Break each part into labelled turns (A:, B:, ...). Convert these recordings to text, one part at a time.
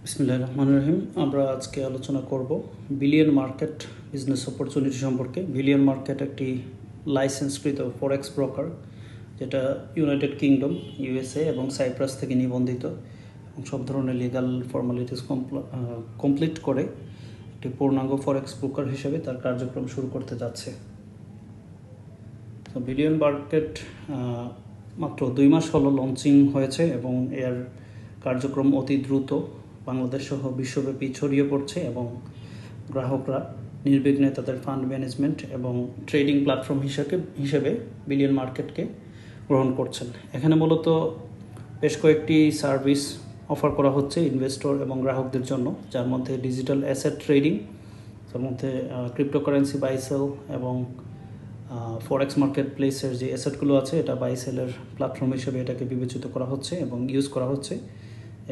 A: বিসমিল্লাহির রহমানির রহিম। আমরা আজকে আলোচনা করব বিলিয়ন মার্কেট বিজনেস অপরচুনিটি সম্পর্কে। বিলিয়ন মার্কেট একটি লাইসেন্সকৃত ফরেক্স ব্রোকার, যেটা ইউনাইটেড কিংডম, ইউএসএ এবং সাইপ্রাস থেকে নিবন্ধিত এবং সব ধরনের লিগাল ফর্মালিটিস কমপ্লিট করে একটি পূর্ণাঙ্গ ফরেক্স ব্রোকার হিসেবে তার কার্যক্রম শুরু করতে যাচ্ছে। তো বিলিয়ন মার্কেট মাত্র 2 মাস হলো লঞ্চিং হয়েছে এবং এর কার্যক্রম অতি দ্রুত বাংলাদেশ সহ বিশ্বব্যাপী ছড়িয়ে পড়ছে এবং গ্রাহকরা নির্বিঘ্নে তাদের ফান্ড ম্যানেজমেন্ট এবং ট্রেডিং প্ল্যাটফর্ম হিসেবে বিলিয়ন মার্কেটকে গ্রহণ করছেন। এখানে মূলত বেশ কয়েকটি সার্ভিস অফার করা হচ্ছে ইনভেস্টর এবং গ্রাহকদের জন্য, যার মধ্যে ডিজিটাল অ্যাসেট ট্রেডিং, তার মধ্যে ক্রিপ্টোকারেন্সি বাই সেল এবং ফরেক্স মার্কেট প্লেসের যে অ্যাসেটগুলো আছে এটা বাই সেলের প্ল্যাটফর্ম হিসেবে এটাকে বিবেচিত করা হচ্ছে এবং ইউজ করা হচ্ছে।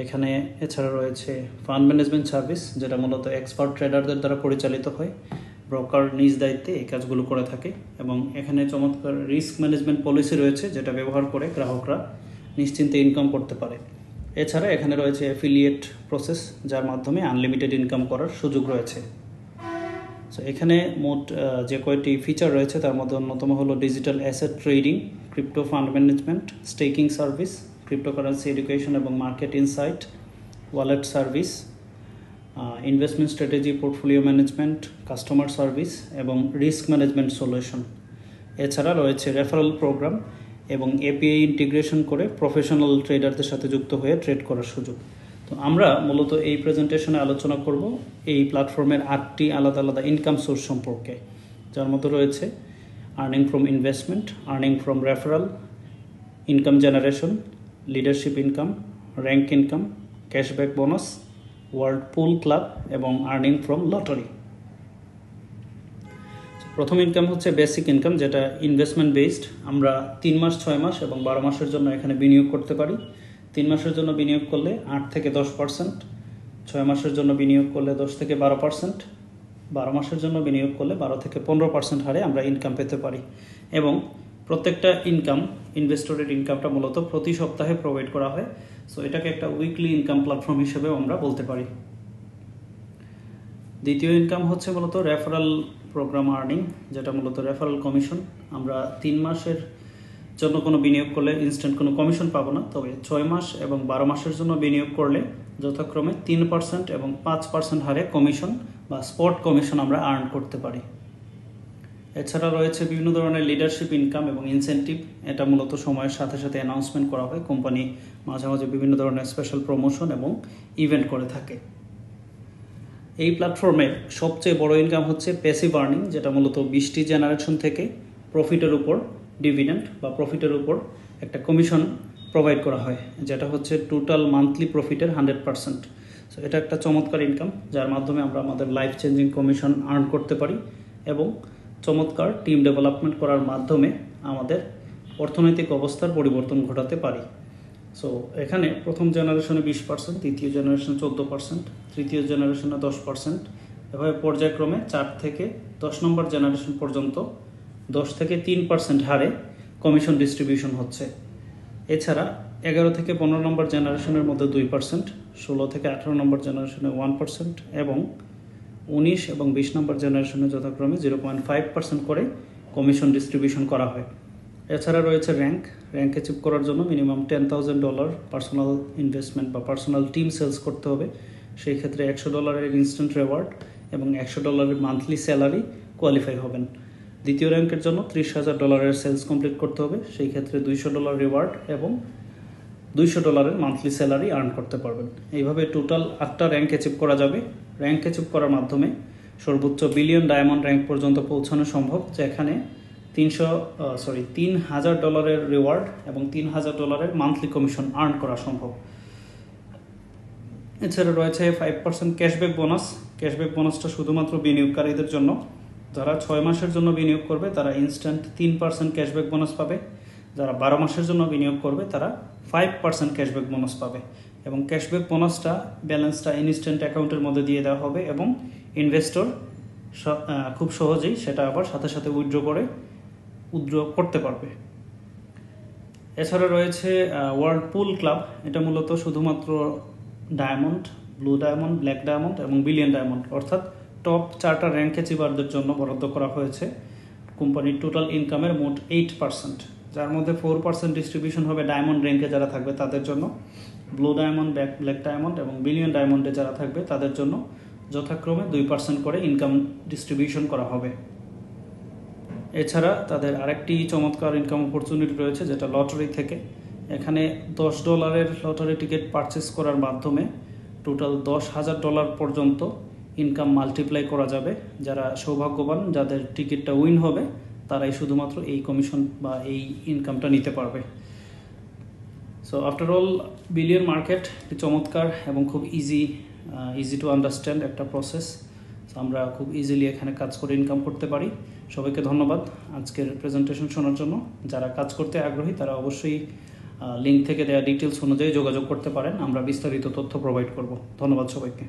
A: এখানে এছাড়া রয়েছে ফান্ড ম্যানেজমেন্ট সার্ভিস, যেটা মূলত এক্সপার্ট ট্রেডারদের দ্বারা পরিচালিত হয়। ব্রোকার নিজ দায়িত্বে এই কাজগুলো করে থাকে এবং এখানে চমৎকার রিস্ক ম্যানেজমেন্ট পলিসি রয়েছে, যেটা ব্যবহার করে গ্রাহকরা নিশ্চিন্তে ইনকাম করতে পারে। এছাড়া এখানে রয়েছে অ্যাফিলিয়েট প্রসেস, যার মাধ্যমে আনলিমিটেড ইনকাম করার সুযোগ রয়েছে। সো এখানে মোট যে কয়টি ফিচার রয়েছে তার মধ্যে অন্যতম হলো digital asset trading, crypto fund management, staking service, cryptocurrency education এবং market insight, wallet service, investment strategy, portfolio management, customer service এবং রিস্ক ম্যানেজমেন্ট সলিউশন। এছাড়া রয়েছে রেফারেল প্রোগ্রাম এবং এপিআই ইন্টিগ্রেশন করে প্রফেশনাল ট্রেডারদের সাথে যুক্ত হয়ে ট্রেড করার সুযোগ। তো আমরা মূলত এই প্রেজেন্টেশনে আলোচনা করব এই প্ল্যাটফর্মের 8টি আলাদা আলাদা ইনকাম সোর্স সম্পর্কে, যার মধ্যে রয়েছে earning from investment, earning from referral, income generation, leadership income, rank income, cashback bonus, world pool club এবং আর্নিং ফ্রম লটারি। প্রথম ইনকাম হচ্ছে বেসিক ইনকাম, যেটা ইনভেস্টমেন্ট বেসড। আমরা 3 মাস, 6 মাস এবং 12 মাসের জন্য এখানে বিনিয়োগ করতে পারি। 3 মাসের জন্য বিনিয়োগ করলে 8 থেকে 10%, 6 মাসের জন্য বিনিয়োগ করলে 10 থেকে 12%, 12 মাসের জন্য বিনিয়োগ করলে 12 থেকে 15% হারে আমরা ইনকাম পেতে পারি। এবং প্রত্যেকটা ইনভেস্টরের ইনকামটা মূলত প্রতি সপ্তাহে প্রোভাইড করা হয়। সো এটাকে একটা উইকলি ইনকাম প্ল্যাটফর্ম হিসেবেও আমরা বলতে পারি। দ্বিতীয় ইনকাম হচ্ছে মূলত রেফারেল প্রোগ্রাম আর্নিং, যেটা মূলত রেফারেল কমিশন। আমরা 3 মাসের জন্য কোনো বিনিয়োগ করলে ইনস্ট্যান্ট কোনো কমিশন পাবো না, তবে 6 মাস এবং 12 মাসের জন্য বিনিয়োগ করলে যথাক্রমে 3% এবং 5% হারে কমিশন বা স্পট কমিশন আমরা আর্ন করতে পারি। এছাড়া রয়েছে বিভিন্ন ধরনের লিডারশিপ ইনকাম এবং ইনসেন্টিভ। এটা মূলত সময়ের সাথে সাথে অ্যানাউন্সমেন্ট করা হয়। কোম্পানি মাঝে মাঝে বিভিন্ন ধরনের স্পেশাল প্রমোশন এবং ইভেন্ট করে থাকে। এই প্ল্যাটফর্মের সবচেয়ে বড় ইনকাম হচ্ছে প্যাসিভ আর্নিং, যেটা মূলত 20টি জেনারেশন থেকে প্রফিটের উপর ডিভিডেন্ড বা প্রফিটের উপর একটা কমিশন প্রোভাইড করা হয়, যেটা হচ্ছে টোটাল মান্থলি প্রফিটের 100%। সো এটা একটা চমৎকার ইনকাম, যার মাধ্যমে আমরা আমাদের লাইফ চেঞ্জিং কমিশন আর্ন করতে পারি এবং চমৎকার টিম ডেভেলপমেন্ট করার মাধ্যমে আমাদের অর্থনৈতিক অবস্থার পরিবর্তন ঘটাতে পারি। সো এখানে প্রথম জেনারেশনে 20%, দ্বিতীয় জেনারেশনে 14%, তৃতীয় জেনারেশনে 10%, এভাবে পর্যায়ক্রমে 4 থেকে 10 নম্বর জেনারেশন পর্যন্ত 10 থেকে 3% হারে কমিশন ডিস্ট্রিবিউশন হচ্ছে। এছাড়া 11 থেকে 15 নম্বর জেনারেশনের মধ্যে 2%, 16 থেকে 18 নম্বর জেনারেশনে 1% এবং 19 এবং 20 নম্বর জেনারেশনে যথাক্রমে 0.5% করে কমিশন ডিস্ট্রিবিউশন করা হয়। এছাড়া রয়েছে র্যাঙ্ক অ্যাচিভ করার জন্য মিনিমাম $10,000 পার্সোনাল ইনভেস্টমেন্ট বা পার্সোনাল টিম সেলস করতে হবে। সেই ক্ষেত্রে $100 ইনস্ট্যান্ট রিওয়ার্ড এবং $100 মান্থলি স্যালারি কোয়ালিফাই হবেন। দ্বিতীয় র্যাঙ্কের জন্য $30,000 সেলস কমপ্লিট করতে হবে। সেই ক্ষেত্রে $200 রিওয়ার্ড এবং $200 মান্থলি স্যালারি আর্ন করতে পারবেন। এইভাবে টোটাল 8টা র্যাঙ্ক অ্যাচিভ করা যাবে। র্যাঙ্ক অ্যাচিভ করার মাধ্যমে সর্বোচ্চ বিলিয়ন ডায়মন্ড র্যাঙ্ক পর্যন্ত পৌঁছানো সম্ভব, যেখানে $3,000 রিওয়ার্ড এবং $3,000 মান্থলি কমিশন আর্ন করা সম্ভব। এছাড়া রয়েছে 5% ক্যাশব্যাক বোনাস। ক্যাশব্যাক বোনাসটা শুধুমাত্র বিনিয়োগকারীদের জন্য। যারা 6 মাসের জন্য বিনিয়োগ করবে তারা ইনস্ট্যান্ট 3% ক্যাশব্যাক বোনাস পাবে। যারা 12 মাসের জন্য বিনিয়োগ করবে তারা 5% ক্যাশব্যাক বোনাস পাবে এবং ক্যাশব্যাক বোনাসটা ব্যালেন্সটা ইনস্ট্যান্ট অ্যাকাউন্টের মধ্যে দিয়ে দেওয়া হবে এবং ইনভেস্টর খুব সহজেই সেটা আবার সাথে সাথে উইথড্র করতে পারবে। এছাড়া রয়েছে ওয়ার্ল্ড পুল ক্লাব। এটা মূলত শুধুমাত্র diamond blue diamond, black diamond এবং বিলিয়ন ডায়মন্ড, অর্থাৎ টপ 4টা র্যাঙ্ক অ্যাচিভারদের জন্য বরাদ্দ করা হয়েছে কোম্পানির টোটাল ইনকামের মোট 8%, যার মধ্যে 4% ডিস্ট্রিবিউশন হবে ডায়মন্ড র্যাঙ্কে যারা থাকবে তাদের জন্য, ব্লু ডায়মন্ড, ব্ল্যাক ডায়মন্ড এবং বিলিয়ন ডায়মন্ডে যারা থাকবে তাদের জন্য যথাক্রমে 2% করে ইনকাম ডিস্ট্রিবিউশন করা হবে। এছাড়া তাদের আরেকটি চমৎকার ইনকাম অপরচুনিটি রয়েছে, যেটা লটারি থেকে। এখানে $10 লটারি টিকিট পারচেস করার মাধ্যমে টোটাল $10,000 পর্যন্ত ইনকাম মাল্টিপ্লাই করা যাবে। যারা সৌভাগ্যবান, যাদের টিকিটটা উইন হবে, তারাই শুধুমাত্র এই কমিশন বা এই ইনকামটা নিতে পারবে। So after all, billion market একটি চমৎকার এবং খুব ইজি টু আন্ডারস্ট্যান্ড একটা প্রসেস। আমরা খুব ইজিলি এখানে কাজ করে ইনকাম করতে পারি। সবাইকে ধন্যবাদ আজকের প্রেজেন্টেশন শোনার জন্য। যারা কাজ করতে আগ্রহী তারা অবশ্যই লিঙ্ক থেকে দেওয়া ডিটেলস অনুযায়ী যোগাযোগ করতে পারেন, আমরা বিস্তারিত তথ্য প্রোভাইড করব। ধন্যবাদ সবাইকে।